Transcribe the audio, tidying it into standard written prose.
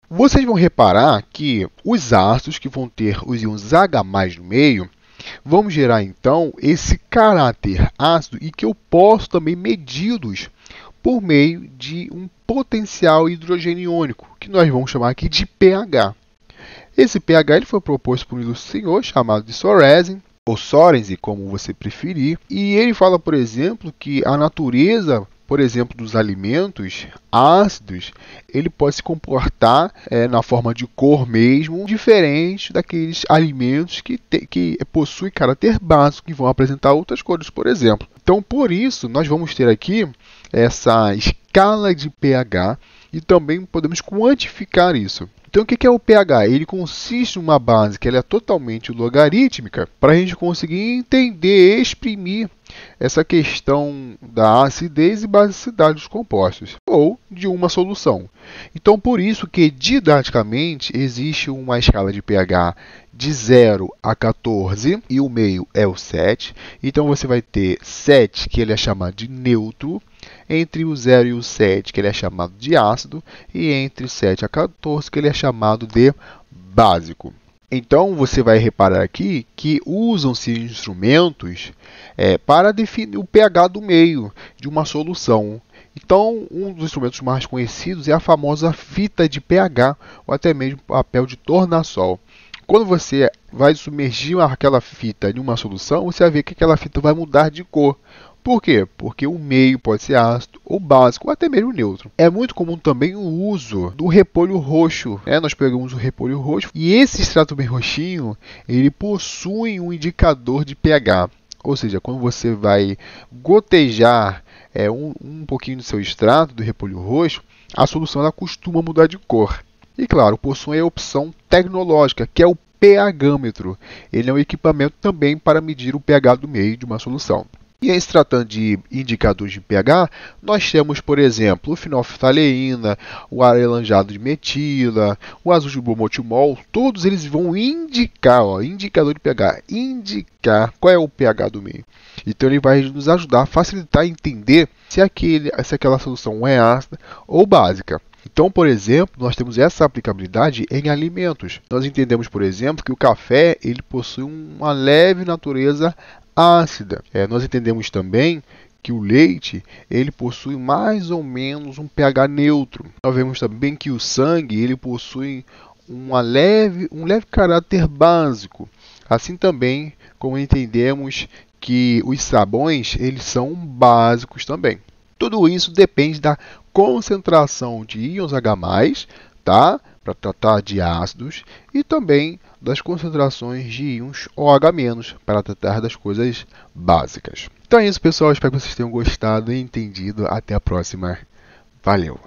Vocês vão reparar que os ácidos que vão ter os íons H+ no meio vão gerar, então, esse caráter ácido e que eu posso também medi-los por meio de um potencial hidrogênio iônico, que nós vamos chamar aqui de pH. Esse pH ele foi proposto por um ilustre senhor chamado de Sorensen, ou Sorensen, como você preferir, e ele fala, por exemplo, que a natureza, por exemplo, dos alimentos ácidos, ele pode se comportar na forma de cor mesmo, diferente daqueles alimentos que possuem caráter básico, que vão apresentar outras cores, por exemplo. Então, por isso, nós vamos ter aqui essa escala de pH e também podemos quantificar isso. Então, o que é o pH? Ele consiste em uma base que ela é totalmente logarítmica para a gente conseguir entender e exprimir essa questão da acidez e basicidade dos compostos, ou de uma solução. Então, por isso que, didaticamente, existe uma escala de pH de 0 a 14, e o meio é o 7. Então, você vai ter 7, que ele é chamado de neutro, entre o 0 e o 7, que ele é chamado de ácido, e entre 7 a 14, que ele é chamado de básico. Então, você vai reparar aqui que usam-se instrumentos para definir o pH do meio de uma solução. Então, um dos instrumentos mais conhecidos é a famosa fita de pH, ou até mesmo papel de tornassol. Quando você vai submergir aquela fita em uma solução, você vai ver que aquela fita vai mudar de cor. Por quê? Porque o meio pode ser ácido ou básico, ou até mesmo neutro. É muito comum também o uso do repolho roxo. Nós pegamos o repolho roxo e esse extrato bem roxinho, ele possui um indicador de pH. Ou seja, quando você vai gotejar um pouquinho do seu extrato do repolho roxo, a solução ela costuma mudar de cor. E claro, possui a opção tecnológica, que é o pHmetro. Ele é um equipamento também para medir o pH do meio de uma solução. E em se tratando de indicadores de pH, nós temos, por exemplo, o fenolftaleína, o arelanjado de metila, o azul de bromotimol, todos eles vão indicar, indicador de pH, indicar qual é o pH do meio. Então ele vai nos ajudar a facilitar a entender se aquela solução é ácida ou básica. Então, por exemplo, nós temos essa aplicabilidade em alimentos. Nós entendemos, por exemplo, que o café ele possui uma leve natureza ácida. Nós entendemos também que o leite ele possui mais ou menos um pH neutro. Nós vemos também que o sangue ele possui um leve caráter básico. Assim também como entendemos que os sabões eles são básicos também. Tudo isso depende da concentração de íons H+, tá? Para tratar de ácidos, e também das concentrações de íons OH- para tratar das coisas básicas. Então é isso, pessoal. Espero que vocês tenham gostado e entendido. Até a próxima. Valeu!